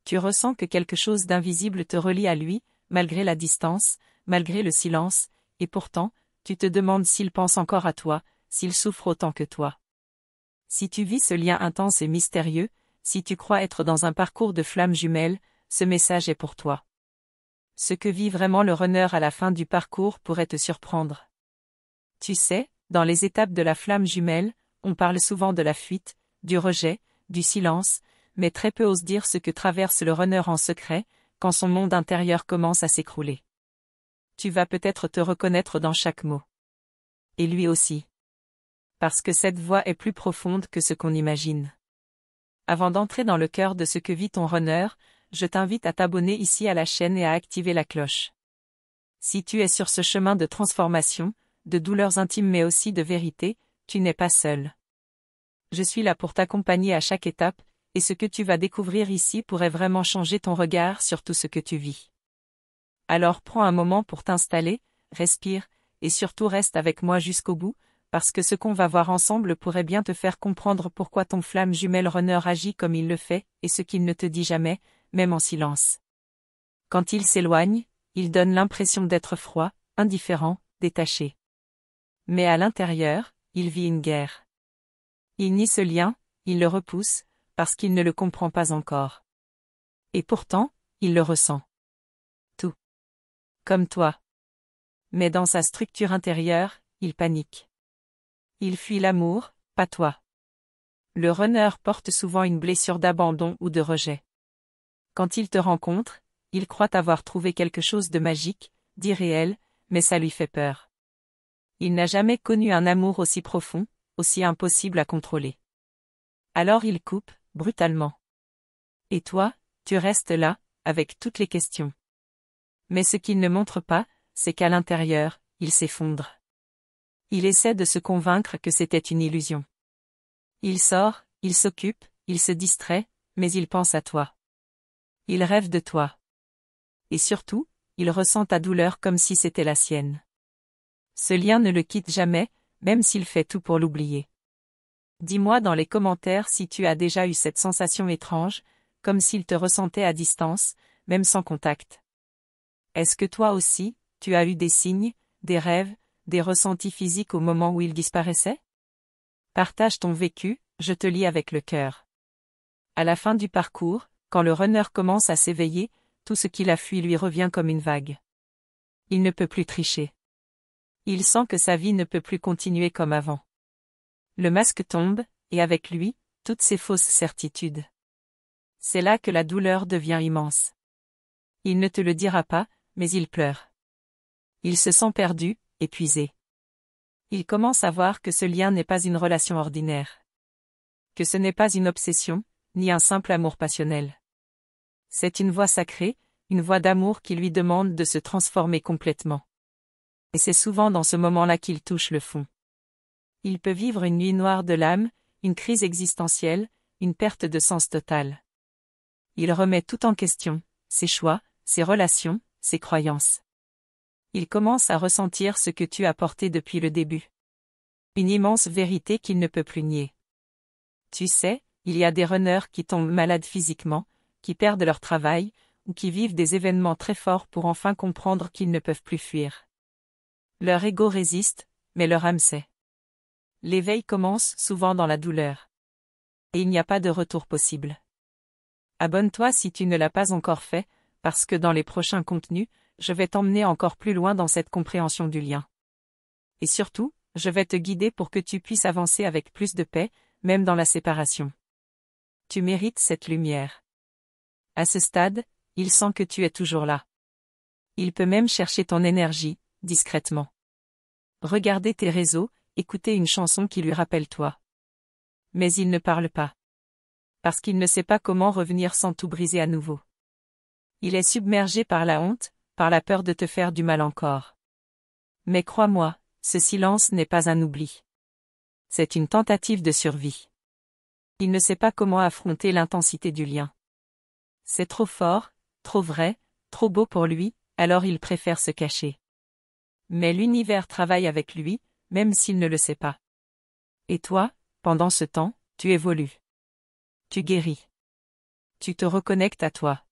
Tu ressens que quelque chose d'invisible te relie à lui, malgré la distance, malgré le silence, et pourtant, tu te demandes s'il pense encore à toi, s'il souffre autant que toi. Si tu vis ce lien intense et mystérieux, si tu crois être dans un parcours de flammes jumelles, ce message est pour toi. Ce que vit vraiment le runner à la fin du parcours pourrait te surprendre. Tu sais, dans les étapes de la flamme jumelle, on parle souvent de la fuite, du rejet, du silence, mais très peu osent dire ce que traverse le runner en secret, quand son monde intérieur commence à s'écrouler. Tu vas peut-être te reconnaître dans chaque mot. Et lui aussi. Parce que cette voix est plus profonde que ce qu'on imagine. Avant d'entrer dans le cœur de ce que vit ton runner, je t'invite à t'abonner ici à la chaîne et à activer la cloche. Si tu es sur ce chemin de transformation, de douleurs intimes mais aussi de vérité, tu n'es pas seul. Je suis là pour t'accompagner à chaque étape, et ce que tu vas découvrir ici pourrait vraiment changer ton regard sur tout ce que tu vis. Alors prends un moment pour t'installer, respire, et surtout reste avec moi jusqu'au bout, parce que ce qu'on va voir ensemble pourrait bien te faire comprendre pourquoi ton flamme jumelle runner agit comme il le fait, et ce qu'il ne te dit jamais, même en silence. Quand il s'éloigne, il donne l'impression d'être froid, indifférent, détaché. Mais à l'intérieur, il vit une guerre. Il nie ce lien, il le repousse, parce qu'il ne le comprend pas encore. Et pourtant, il le ressent. Tout. Comme toi. Mais dans sa structure intérieure, il panique. Il fuit l'amour, pas toi. Le runner porte souvent une blessure d'abandon ou de rejet. Quand il te rencontre, il croit avoir trouvé quelque chose de magique, d'irréel, mais ça lui fait peur. Il n'a jamais connu un amour aussi profond, aussi impossible à contrôler. Alors il coupe, brutalement. Et toi, tu restes là, avec toutes les questions. Mais ce qu'il ne montre pas, c'est qu'à l'intérieur, il s'effondre. Il essaie de se convaincre que c'était une illusion. Il sort, il s'occupe, il se distrait, mais il pense à toi. Il rêve de toi. Et surtout, il ressent ta douleur comme si c'était la sienne. Ce lien ne le quitte jamais, même s'il fait tout pour l'oublier. Dis-moi dans les commentaires si tu as déjà eu cette sensation étrange, comme s'il te ressentait à distance, même sans contact. Est-ce que toi aussi, tu as eu des signes, des rêves, des ressentis physiques au moment où il disparaissait? Partage ton vécu, je te lis avec le cœur. À la fin du parcours, quand le runner commence à s'éveiller, tout ce qu'il a fui lui revient comme une vague. Il ne peut plus tricher. Il sent que sa vie ne peut plus continuer comme avant. Le masque tombe, et avec lui, toutes ses fausses certitudes. C'est là que la douleur devient immense. Il ne te le dira pas, mais il pleure. Il se sent perdu, épuisé. Il commence à voir que ce lien n'est pas une relation ordinaire. Que ce n'est pas une obsession, ni un simple amour passionnel. C'est une voix sacrée, une voix d'amour qui lui demande de se transformer complètement. Et c'est souvent dans ce moment-là qu'il touche le fond. Il peut vivre une nuit noire de l'âme, une crise existentielle, une perte de sens totale. Il remet tout en question, ses choix, ses relations, ses croyances. Il commence à ressentir ce que tu as porté depuis le début. Une immense vérité qu'il ne peut plus nier. Tu sais, il y a des runners qui tombent malades physiquement, qui perdent leur travail, ou qui vivent des événements très forts pour enfin comprendre qu'ils ne peuvent plus fuir. Leur ego résiste, mais leur âme sait. L'éveil commence souvent dans la douleur. Et il n'y a pas de retour possible. Abonne-toi si tu ne l'as pas encore fait, parce que dans les prochains contenus, je vais t'emmener encore plus loin dans cette compréhension du lien. Et surtout, je vais te guider pour que tu puisses avancer avec plus de paix, même dans la séparation. Tu mérites cette lumière. À ce stade, il sent que tu es toujours là. Il peut même chercher ton énergie, discrètement. Regarder tes réseaux, écouter une chanson qui lui rappelle toi. Mais il ne parle pas. Parce qu'il ne sait pas comment revenir sans tout briser à nouveau. Il est submergé par la honte, par la peur de te faire du mal encore. Mais crois-moi, ce silence n'est pas un oubli. C'est une tentative de survie. Il ne sait pas comment affronter l'intensité du lien. C'est trop fort, trop vrai, trop beau pour lui, alors il préfère se cacher. Mais l'univers travaille avec lui, même s'il ne le sait pas. Et toi, pendant ce temps, tu évolues. Tu guéris. Tu te reconnectes à toi.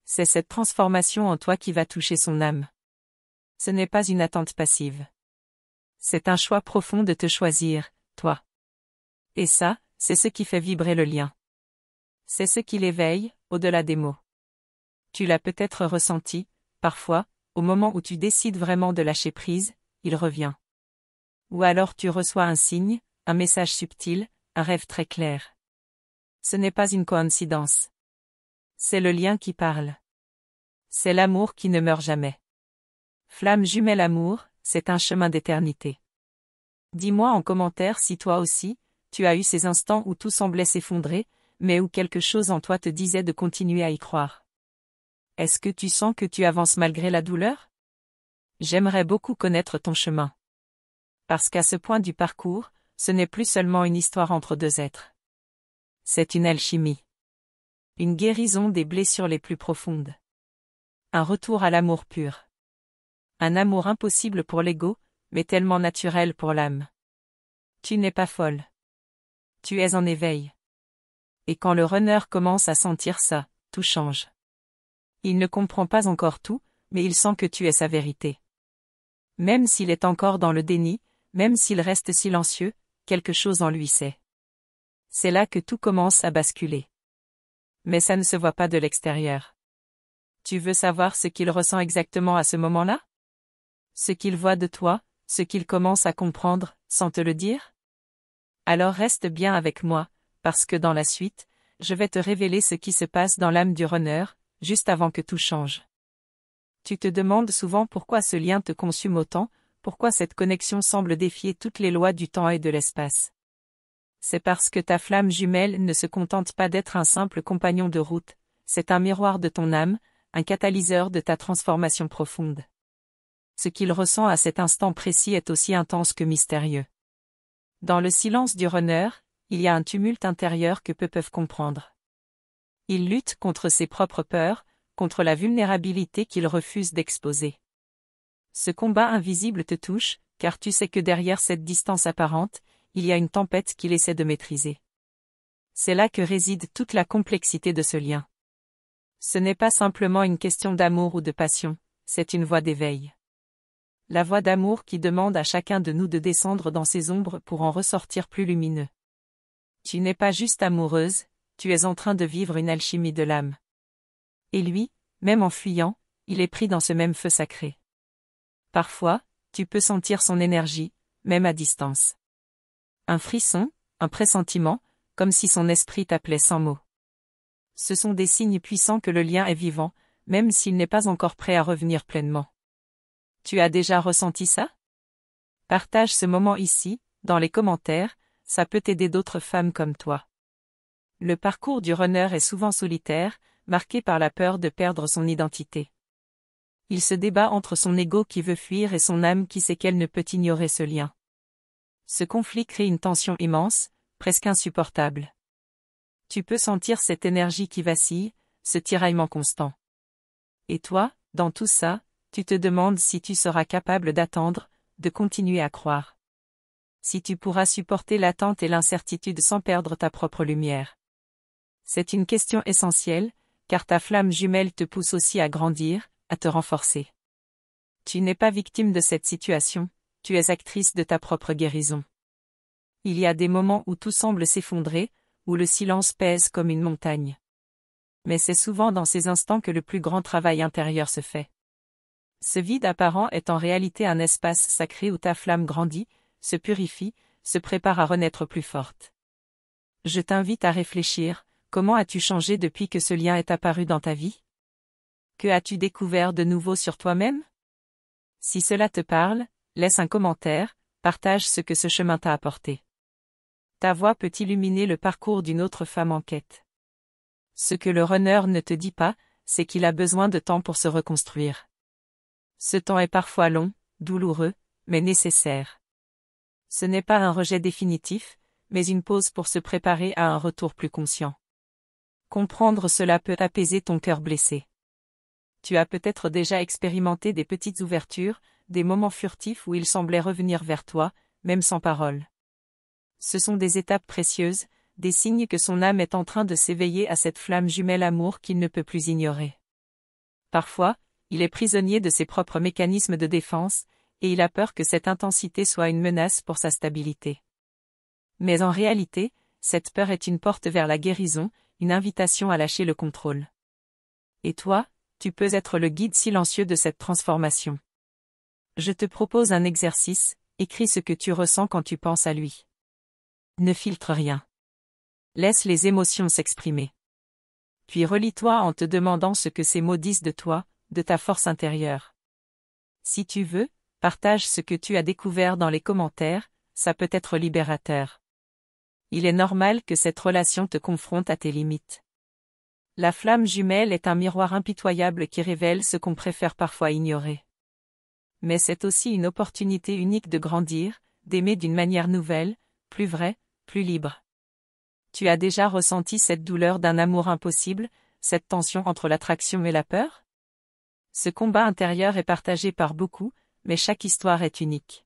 C'est cette transformation en toi qui va toucher son âme. Ce n'est pas une attente passive. C'est un choix profond de te choisir, toi. Et ça, c'est ce qui fait vibrer le lien. C'est ce qui l'éveille, au-delà des mots. Tu l'as peut-être ressenti, parfois, au moment où tu décides vraiment de lâcher prise, il revient. Ou alors tu reçois un signe, un message subtil, un rêve très clair. Ce n'est pas une coïncidence. C'est le lien qui parle. C'est l'amour qui ne meurt jamais. Flamme jumelle amour, c'est un chemin d'éternité. Dis-moi en commentaire si toi aussi, tu as eu ces instants où tout semblait s'effondrer, mais où quelque chose en toi te disait de continuer à y croire. Est-ce que tu sens que tu avances malgré la douleur? J'aimerais beaucoup connaître ton chemin. Parce qu'à ce point du parcours, ce n'est plus seulement une histoire entre deux êtres. C'est une alchimie. Une guérison des blessures les plus profondes. Un retour à l'amour pur. Un amour impossible pour l'ego, mais tellement naturel pour l'âme. Tu n'es pas folle. Tu es en éveil. Et quand le runner commence à sentir ça, tout change. Il ne comprend pas encore tout, mais il sent que tu es sa vérité. Même s'il est encore dans le déni, même s'il reste silencieux, quelque chose en lui sait. C'est là que tout commence à basculer. Mais ça ne se voit pas de l'extérieur. Tu veux savoir ce qu'il ressent exactement à ce moment-là? Ce qu'il voit de toi, ce qu'il commence à comprendre, sans te le dire? Alors reste bien avec moi, parce que dans la suite, je vais te révéler ce qui se passe dans l'âme du runner, juste avant que tout change. Tu te demandes souvent pourquoi ce lien te consume autant, pourquoi cette connexion semble défier toutes les lois du temps et de l'espace. C'est parce que ta flamme jumelle ne se contente pas d'être un simple compagnon de route, c'est un miroir de ton âme, un catalyseur de ta transformation profonde. Ce qu'il ressent à cet instant précis est aussi intense que mystérieux. Dans le silence du runner, il y a un tumulte intérieur que peu peuvent comprendre. Il lutte contre ses propres peurs, contre la vulnérabilité qu'il refuse d'exposer. Ce combat invisible te touche, car tu sais que derrière cette distance apparente, il y a une tempête qu'il essaie de maîtriser. C'est là que réside toute la complexité de ce lien. Ce n'est pas simplement une question d'amour ou de passion, c'est une voie d'éveil. La voie d'amour qui demande à chacun de nous de descendre dans ses ombres pour en ressortir plus lumineux. Tu n'es pas juste amoureuse, tu es en train de vivre une alchimie de l'âme. Et lui, même en fuyant, il est pris dans ce même feu sacré. Parfois, tu peux sentir son énergie, même à distance. Un frisson, un pressentiment, comme si son esprit t'appelait sans mots. Ce sont des signes puissants que le lien est vivant, même s'il n'est pas encore prêt à revenir pleinement. Tu as déjà ressenti ça? Partage ce moment ici, dans les commentaires, ça peut aider d'autres femmes comme toi. Le parcours du runner est souvent solitaire, marqué par la peur de perdre son identité. Il se débat entre son ego qui veut fuir et son âme qui sait qu'elle ne peut ignorer ce lien. Ce conflit crée une tension immense, presque insupportable. Tu peux sentir cette énergie qui vacille, ce tiraillement constant. Et toi, dans tout ça, tu te demandes si tu seras capable d'attendre, de continuer à croire. Si tu pourras supporter l'attente et l'incertitude sans perdre ta propre lumière. C'est une question essentielle, car ta flamme jumelle te pousse aussi à grandir, à te renforcer. Tu n'es pas victime de cette situation, tu es actrice de ta propre guérison. Il y a des moments où tout semble s'effondrer, où le silence pèse comme une montagne. Mais c'est souvent dans ces instants que le plus grand travail intérieur se fait. Ce vide apparent est en réalité un espace sacré où ta flamme grandit, se purifie, se prépare à renaître plus forte. Je t'invite à réfléchir, comment as-tu changé depuis que ce lien est apparu dans ta vie? Que as-tu découvert de nouveau sur toi-même? Si cela te parle, laisse un commentaire, partage ce que ce chemin t'a apporté. Ta voix peut illuminer le parcours d'une autre femme en quête. Ce que le runner ne te dit pas, c'est qu'il a besoin de temps pour se reconstruire. Ce temps est parfois long, douloureux, mais nécessaire. Ce n'est pas un rejet définitif, mais une pause pour se préparer à un retour plus conscient. Comprendre cela peut apaiser ton cœur blessé. Tu as peut-être déjà expérimenté des petites ouvertures, des moments furtifs où il semblait revenir vers toi, même sans parole. Ce sont des étapes précieuses, des signes que son âme est en train de s'éveiller à cette flamme jumelle amour qu'il ne peut plus ignorer. Parfois, il est prisonnier de ses propres mécanismes de défense, et il a peur que cette intensité soit une menace pour sa stabilité. Mais en réalité, cette peur est une porte vers la guérison, une invitation à lâcher le contrôle. Et toi, tu peux être le guide silencieux de cette transformation. Je te propose un exercice, écris ce que tu ressens quand tu penses à lui. Ne filtre rien. Laisse les émotions s'exprimer. Puis relis-toi en te demandant ce que ces mots disent de toi, de ta force intérieure. Si tu veux, partage ce que tu as découvert dans les commentaires, ça peut être libérateur. Il est normal que cette relation te confronte à tes limites. La flamme jumelle est un miroir impitoyable qui révèle ce qu'on préfère parfois ignorer. Mais c'est aussi une opportunité unique de grandir, d'aimer d'une manière nouvelle, plus vraie, plus libre. Tu as déjà ressenti cette douleur d'un amour impossible, cette tension entre l'attraction et la peur? Ce combat intérieur est partagé par beaucoup, mais chaque histoire est unique.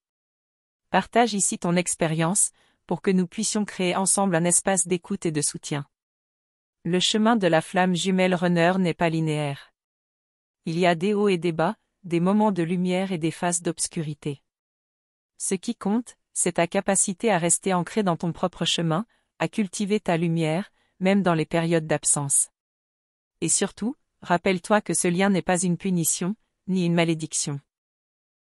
Partage ici ton expérience, pour que nous puissions créer ensemble un espace d'écoute et de soutien. Le chemin de la flamme jumelle runner n'est pas linéaire. Il y a des hauts et des bas, des moments de lumière et des phases d'obscurité. Ce qui compte, c'est ta capacité à rester ancré dans ton propre chemin, à cultiver ta lumière, même dans les périodes d'absence. Et surtout, rappelle-toi que ce lien n'est pas une punition, ni une malédiction.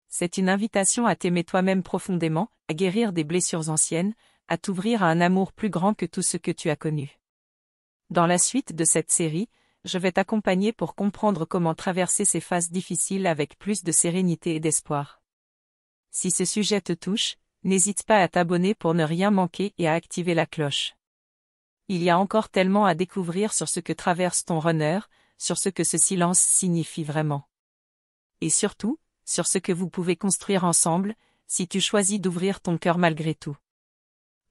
C'est une invitation à t'aimer toi-même profondément, à guérir des blessures anciennes, à t'ouvrir à un amour plus grand que tout ce que tu as connu. Dans la suite de cette série, je vais t'accompagner pour comprendre comment traverser ces phases difficiles avec plus de sérénité et d'espoir. Si ce sujet te touche, n'hésite pas à t'abonner pour ne rien manquer et à activer la cloche. Il y a encore tellement à découvrir sur ce que traverse ton runner, sur ce que ce silence signifie vraiment. Et surtout, sur ce que vous pouvez construire ensemble, si tu choisis d'ouvrir ton cœur malgré tout.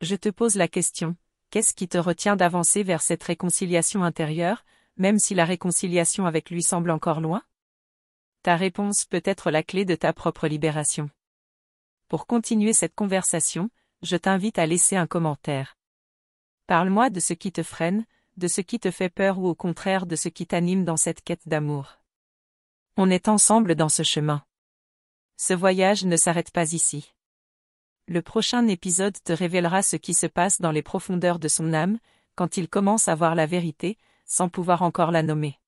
Je te pose la question, qu'est-ce qui te retient d'avancer vers cette réconciliation intérieure, même si la réconciliation avec lui semble encore loin? Ta réponse peut être la clé de ta propre libération. Pour continuer cette conversation, je t'invite à laisser un commentaire. Parle-moi de ce qui te freine, de ce qui te fait peur ou au contraire de ce qui t'anime dans cette quête d'amour. On est ensemble dans ce chemin. Ce voyage ne s'arrête pas ici. Le prochain épisode te révélera ce qui se passe dans les profondeurs de son âme, quand il commence à voir la vérité, sans pouvoir encore la nommer.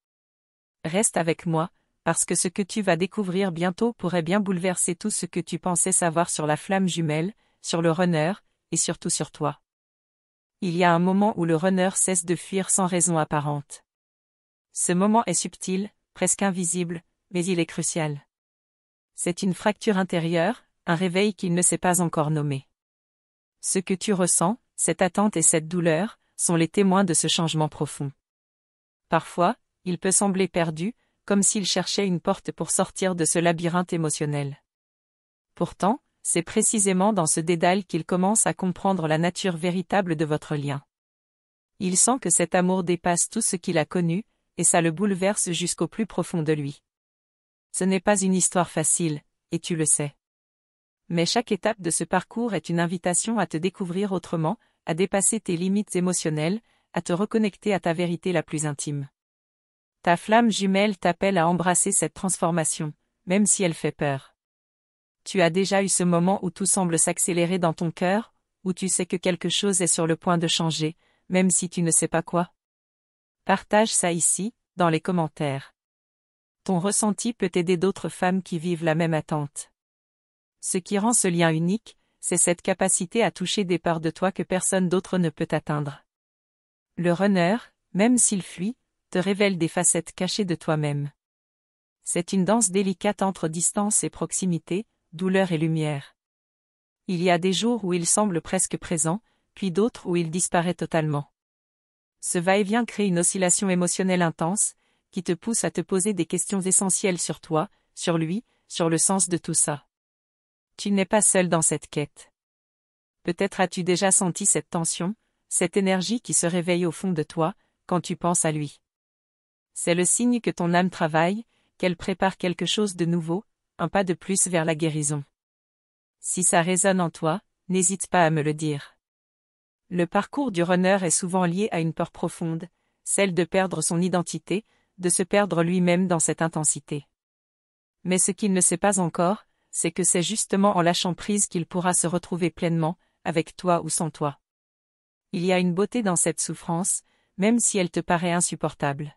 Reste avec moi, parce que ce que tu vas découvrir bientôt pourrait bien bouleverser tout ce que tu pensais savoir sur la flamme jumelle, sur le runner, et surtout sur toi. Il y a un moment où le runner cesse de fuir sans raison apparente. Ce moment est subtil, presque invisible, mais il est crucial. C'est une fracture intérieure, un réveil qu'il ne sait pas encore nommer. Ce que tu ressens, cette attente et cette douleur, sont les témoins de ce changement profond. Parfois, il peut sembler perdu, comme s'il cherchait une porte pour sortir de ce labyrinthe émotionnel. Pourtant, c'est précisément dans ce dédale qu'il commence à comprendre la nature véritable de votre lien. Il sent que cet amour dépasse tout ce qu'il a connu, et ça le bouleverse jusqu'au plus profond de lui. Ce n'est pas une histoire facile, et tu le sais. Mais chaque étape de ce parcours est une invitation à te découvrir autrement, à dépasser tes limites émotionnelles, à te reconnecter à ta vérité la plus intime. Ta flamme jumelle t'appelle à embrasser cette transformation, même si elle fait peur. Tu as déjà eu ce moment où tout semble s'accélérer dans ton cœur, où tu sais que quelque chose est sur le point de changer, même si tu ne sais pas quoi. Partage ça ici, dans les commentaires. Ton ressenti peut aider d'autres femmes qui vivent la même attente. Ce qui rend ce lien unique, c'est cette capacité à toucher des parts de toi que personne d'autre ne peut atteindre. Le runner, même s'il fuit, te révèle des facettes cachées de toi-même. C'est une danse délicate entre distance et proximité, douleur et lumière. Il y a des jours où il semble presque présent, puis d'autres où il disparaît totalement. Ce va-et-vient crée une oscillation émotionnelle intense, qui te pousse à te poser des questions essentielles sur toi, sur lui, sur le sens de tout ça. Tu n'es pas seul dans cette quête. Peut-être as-tu déjà senti cette tension, cette énergie qui se réveille au fond de toi, quand tu penses à lui. C'est le signe que ton âme travaille, qu'elle prépare quelque chose de nouveau, un pas de plus vers la guérison. Si ça résonne en toi, n'hésite pas à me le dire. Le parcours du runner est souvent lié à une peur profonde, celle de perdre son identité, de se perdre lui-même dans cette intensité. Mais ce qu'il ne sait pas encore, c'est que c'est justement en lâchant prise qu'il pourra se retrouver pleinement, avec toi ou sans toi. Il y a une beauté dans cette souffrance, même si elle te paraît insupportable.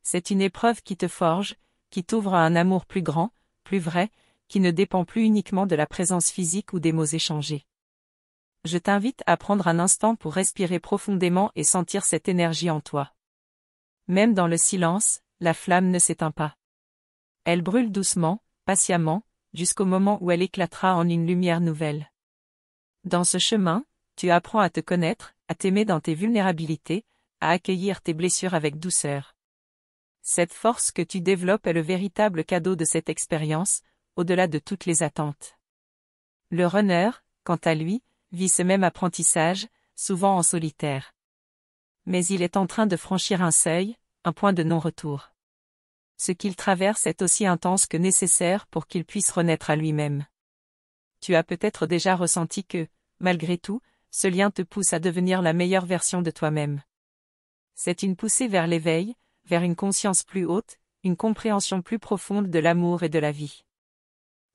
C'est une épreuve qui te forge, qui t'ouvre à un amour plus grand, plus vrai, qui ne dépend plus uniquement de la présence physique ou des mots échangés. Je t'invite à prendre un instant pour respirer profondément et sentir cette énergie en toi. Même dans le silence, la flamme ne s'éteint pas. Elle brûle doucement, patiemment, jusqu'au moment où elle éclatera en une lumière nouvelle. Dans ce chemin, tu apprends à te connaître, à t'aimer dans tes vulnérabilités, à accueillir tes blessures avec douceur. Cette force que tu développes est le véritable cadeau de cette expérience, au-delà de toutes les attentes. Le runner, quant à lui, vit ce même apprentissage, souvent en solitaire. Mais il est en train de franchir un seuil, un point de non-retour. Ce qu'il traverse est aussi intense que nécessaire pour qu'il puisse renaître à lui-même. Tu as peut-être déjà ressenti que, malgré tout, ce lien te pousse à devenir la meilleure version de toi-même. C'est une poussée vers l'éveil, vers une conscience plus haute, une compréhension plus profonde de l'amour et de la vie.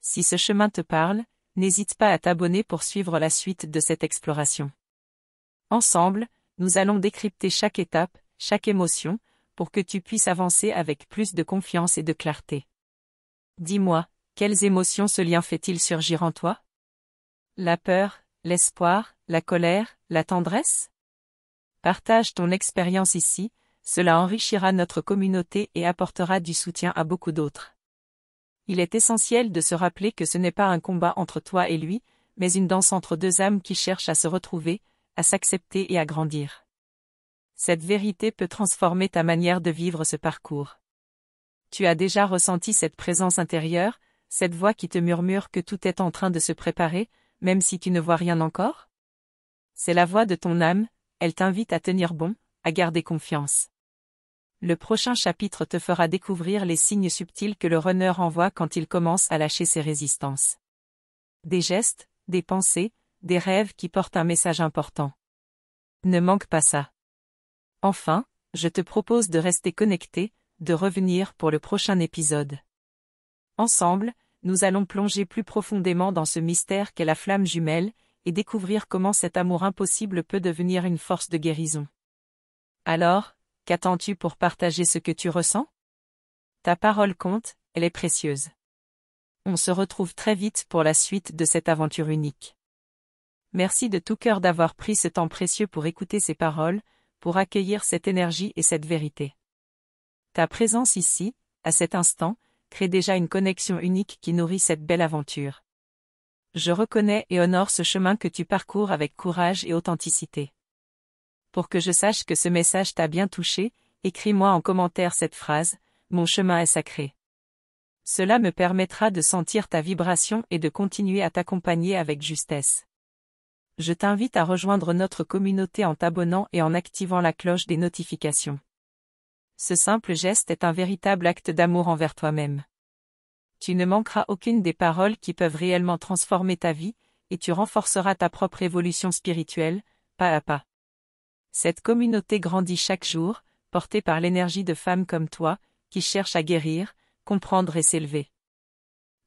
Si ce chemin te parle, n'hésite pas à t'abonner pour suivre la suite de cette exploration. Ensemble, nous allons décrypter chaque étape, chaque émotion, pour que tu puisses avancer avec plus de confiance et de clarté. Dis-moi, quelles émotions ce lien fait-il surgir en toi? La peur, l'espoir, la colère, la tendresse? Partage ton expérience ici, cela enrichira notre communauté et apportera du soutien à beaucoup d'autres. Il est essentiel de se rappeler que ce n'est pas un combat entre toi et lui, mais une danse entre deux âmes qui cherchent à se retrouver, à s'accepter et à grandir. Cette vérité peut transformer ta manière de vivre ce parcours. Tu as déjà ressenti cette présence intérieure, cette voix qui te murmure que tout est en train de se préparer, même si tu ne vois rien encore? C'est la voix de ton âme, elle t'invite à tenir bon, à garder confiance. Le prochain chapitre te fera découvrir les signes subtils que le runner envoie quand il commence à lâcher ses résistances. Des gestes, des pensées, des rêves qui portent un message important. Ne manque pas ça. Enfin, je te propose de rester connecté, de revenir pour le prochain épisode. Ensemble, nous allons plonger plus profondément dans ce mystère qu'est la flamme jumelle, et découvrir comment cet amour impossible peut devenir une force de guérison. Alors, qu'attends-tu pour partager ce que tu ressens? Ta parole compte, elle est précieuse. On se retrouve très vite pour la suite de cette aventure unique. Merci de tout cœur d'avoir pris ce temps précieux pour écouter ces paroles, pour accueillir cette énergie et cette vérité. Ta présence ici, à cet instant, crée déjà une connexion unique qui nourrit cette belle aventure. Je reconnais et honore ce chemin que tu parcours avec courage et authenticité. Pour que je sache que ce message t'a bien touché, écris-moi en commentaire cette phrase, « Mon chemin est sacré ». Cela me permettra de sentir ta vibration et de continuer à t'accompagner avec justesse. Je t'invite à rejoindre notre communauté en t'abonnant et en activant la cloche des notifications. Ce simple geste est un véritable acte d'amour envers toi-même. Tu ne manqueras aucune des paroles qui peuvent réellement transformer ta vie, et tu renforceras ta propre évolution spirituelle, pas à pas. Cette communauté grandit chaque jour, portée par l'énergie de femmes comme toi, qui cherchent à guérir, comprendre et s'élever.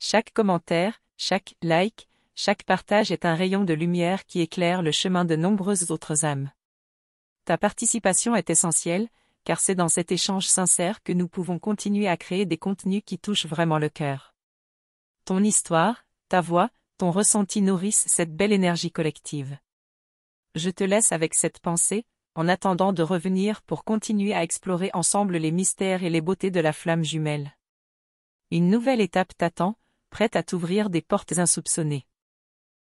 Chaque commentaire, chaque like, chaque partage est un rayon de lumière qui éclaire le chemin de nombreuses autres âmes. Ta participation est essentielle, car c'est dans cet échange sincère que nous pouvons continuer à créer des contenus qui touchent vraiment le cœur. Ton histoire, ta voix, ton ressenti nourrissent cette belle énergie collective. Je te laisse avec cette pensée, en attendant de revenir pour continuer à explorer ensemble les mystères et les beautés de la flamme jumelle. Une nouvelle étape t'attend, prête à t'ouvrir des portes insoupçonnées.